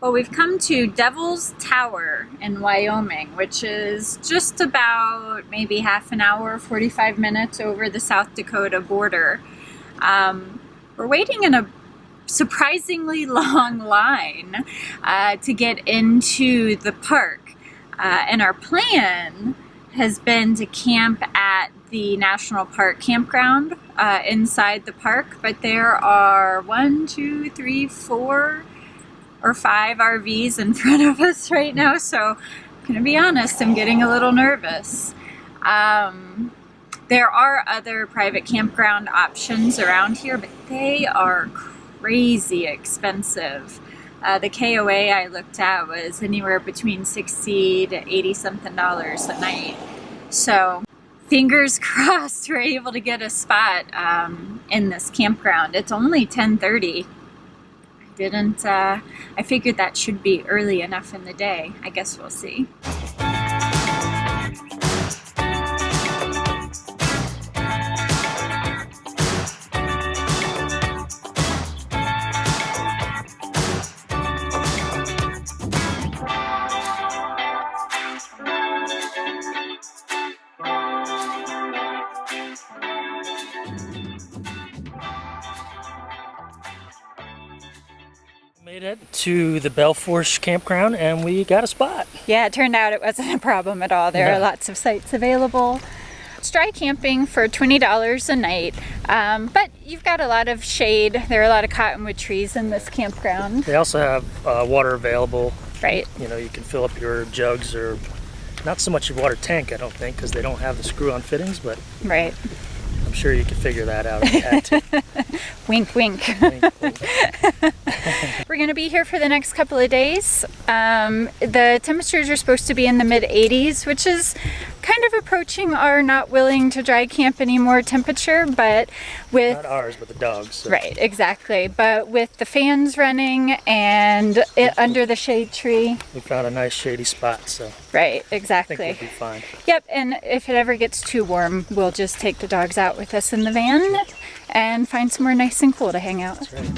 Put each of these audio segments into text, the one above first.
Well, we've come to Devil's Tower in Wyoming, which is just about maybe half an hour, 45 minutes over the South Dakota border. We're waiting in a surprisingly long line to get into the park. And our plan has been to camp at the National Park Campground inside the park, but there are 4 or 5 RVs in front of us right now, so I'm gonna be honest, I'm getting a little nervous. There are other private campground options around here, but they are crazy expensive. The KOA I looked at was anywhere between $60 to $80 something a night. So fingers crossed we're able to get a spot in this campground. It's only 10:30. I figured that should be early enough in the day. I guess we'll see. Made it to the Belle Fourche Campground and we got a spot. Yeah, it turned out it wasn't a problem at all. There are lots of sites available. It's dry camping for $20 a night, but you've got a lot of shade. There are a lot of cottonwood trees in this campground. They also have water available. Right. You know, you can fill up your jugs, or not so much your water tank, I don't think, because they don't have the screw-on fittings, but right. I'm sure you could figure that out if you had to. Wink, wink. Wink, wink. We're going to be here for the next couple of days. The temperatures are supposed to be in the mid-80s, which is kind of approaching our not willing to dry camp anymore temperature, but with... Not ours, but the dogs. So. Right, exactly. But with the fans running and it under the shade tree. We found a nice shady spot, so... Right, exactly. I think we'll be fine. Yep, and if it ever gets too warm, we'll just take the dogs out with us in the van and find somewhere nice and cool to hang out. That's right.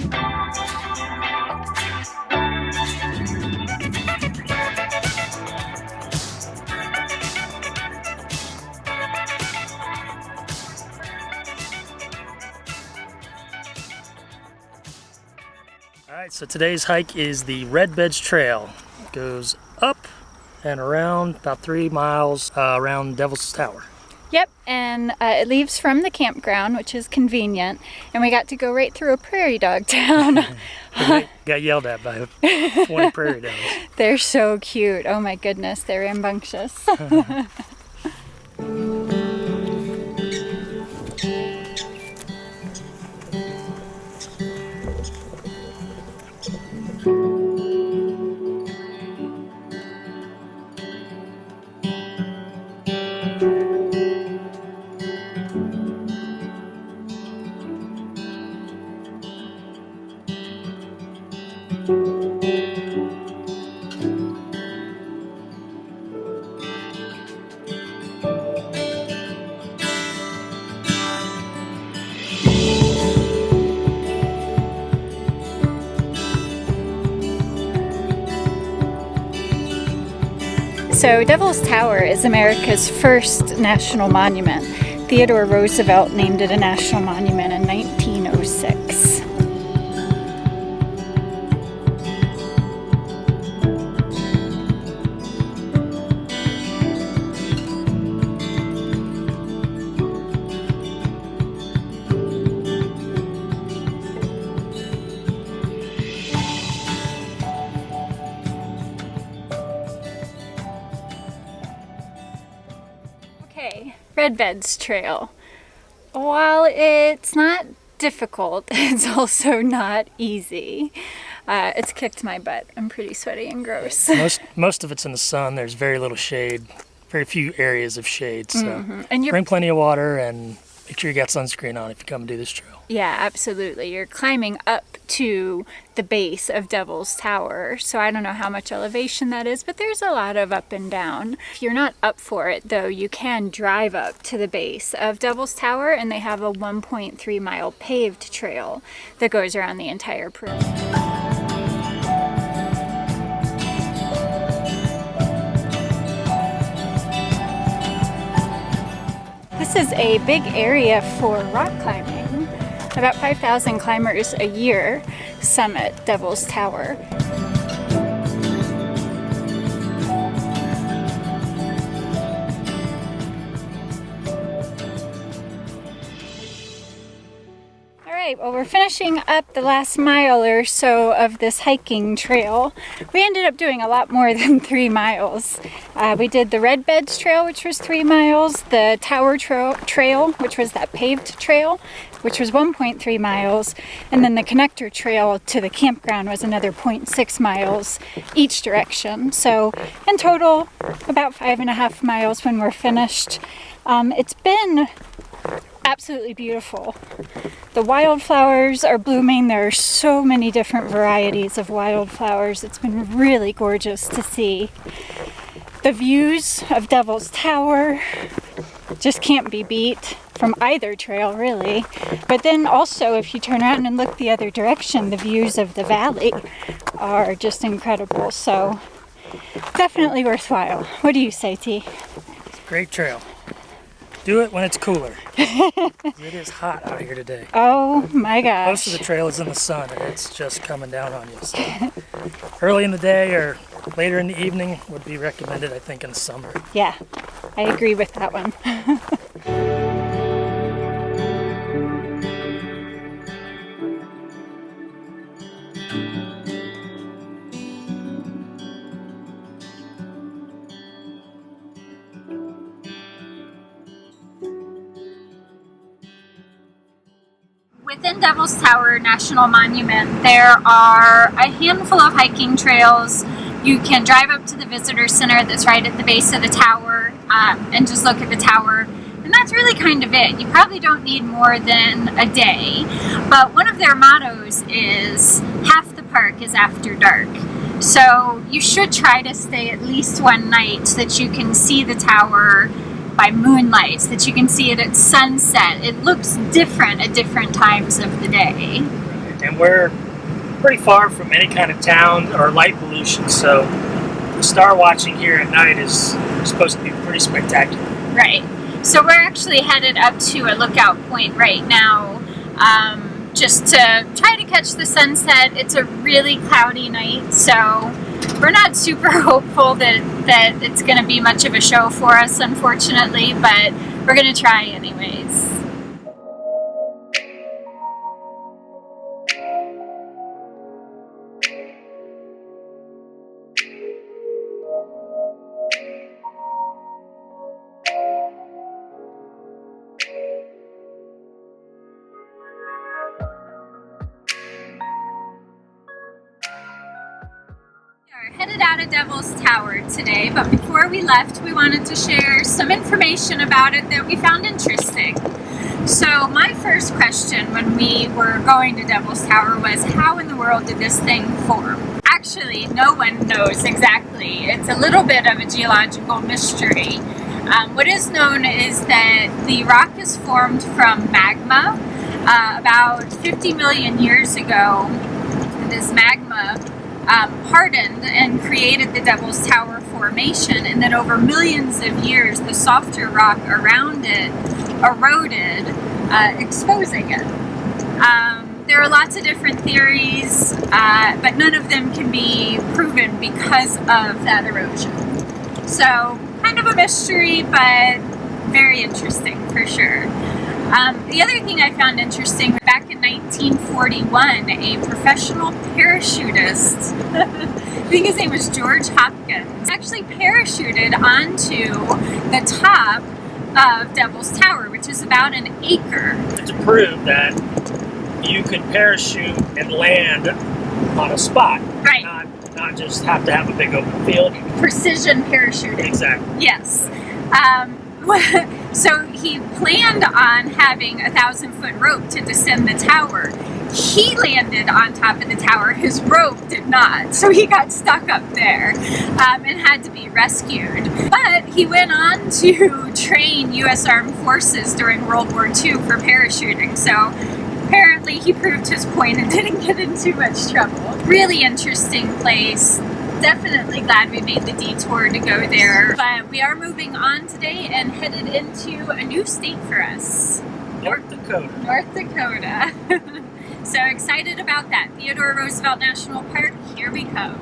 Alright, so today's hike is the Red Beds Trail. It goes up and around about 3 miles around Devil's Tower. Yep, and it leaves from the campground, which is convenient, and we got to go right through a prairie dog town. Got yelled at by 20 prairie dogs. They're so cute. Oh my goodness, they're rambunctious. So Devil's Tower is America's first national monument. Theodore Roosevelt named it a national monument in 1906. Okay, Red Beds Trail. While it's not difficult, it's also not easy. It's kicked my butt. I'm pretty sweaty and gross. Most of it's in the sun. There's very little shade, very few areas of shade. So And bring plenty of water and make sure you got sunscreen on if you come and do this trail. Yeah, absolutely. You're climbing up to the base of Devil's Tower, so I don't know how much elevation that is, but there's a lot of up and down. If you're not up for it, though, you can drive up to the base of Devil's Tower, and they have a 1.3 mile paved trail that goes around the entire perimeter. this is a big area for rock climbing. About 5,000 climbers a year summit Devil's Tower. Alright, well, we're finishing up the last mile or so of this hiking trail. We ended up doing a lot more than 3 miles. We did the Red Beds Trail, which was 3 miles, the Tower Trail, which was that paved trail, which was 1.3 miles, and then the connector trail to the campground was another 0.6 miles each direction. So in total, about 5.5 miles when we're finished. It's been absolutely beautiful. The wildflowers are blooming. There are so many different varieties of wildflowers. It's been really gorgeous to see. The views of Devil's Tower just can't be beat from either trail, really. But then also, if you turn around and look the other direction, the views of the valley are just incredible. So definitely worthwhile. What do you say, T? Great trail. Do it when it's cooler. It is hot out here today. Oh my gosh. Most of the trail is in the sun and it's just coming down on you. So early in the day or later in the evening would be recommended, I think, in the summer. Yeah, I agree with that one. Within Devil's Tower National Monument, there are a handful of hiking trails. You can drive up to the visitor center that's right at the base of the tower and just look at the tower. And that's really kind of it. You probably don't need more than a day. But one of their mottos is, half the park is after dark. So you should try to stay at least one night so that you can see the tower by moonlight, so that you can see it at sunset. It looks different at different times of the day. And we're pretty far from any kind of town or light pollution, so star watching here at night is supposed to be pretty spectacular. Right. So we're actually headed up to a lookout point right now, just to try to catch the sunset. It's a really cloudy night, so we're not super hopeful that it's going to be much of a show for us, unfortunately, but we're going to try anyways. Headed out of Devil's Tower today, but before we left, we wanted to share some information about it that we found interesting. So my first question when we were going to Devil's Tower was, how in the world did this thing form? Actually, no one knows exactly. It's a little bit of a geological mystery. What is known is that the rock is formed from magma. About 50 million years ago, this magma hardened and created the Devil's Tower formation, and then over millions of years the softer rock around it eroded, exposing it. There are lots of different theories, but none of them can be proven because of that erosion. So kind of a mystery, but very interesting for sure. The other thing I found interesting, back in 1941, a professional parachutist, I think his name was George Hopkins, actually parachuted onto the top of Devil's Tower, which is about an acre. To prove that you can parachute and land on a spot. Right. Not just have to have a big open field. Precision parachuting. Exactly. Yes. So he planned on having a 1,000-foot rope to descend the tower. He landed on top of the tower. His rope did not, so he got stuck up there and had to be rescued. But he went on to train U.S. Armed Forces during World War II for parachuting. So apparently he proved his point and didn't get in too much trouble. Really interesting place. definitely glad we made the detour to go there. But we are moving on today and headed into a new state for us. North Dakota. North Dakota. So excited about that. Theodore Roosevelt National Park, here we come.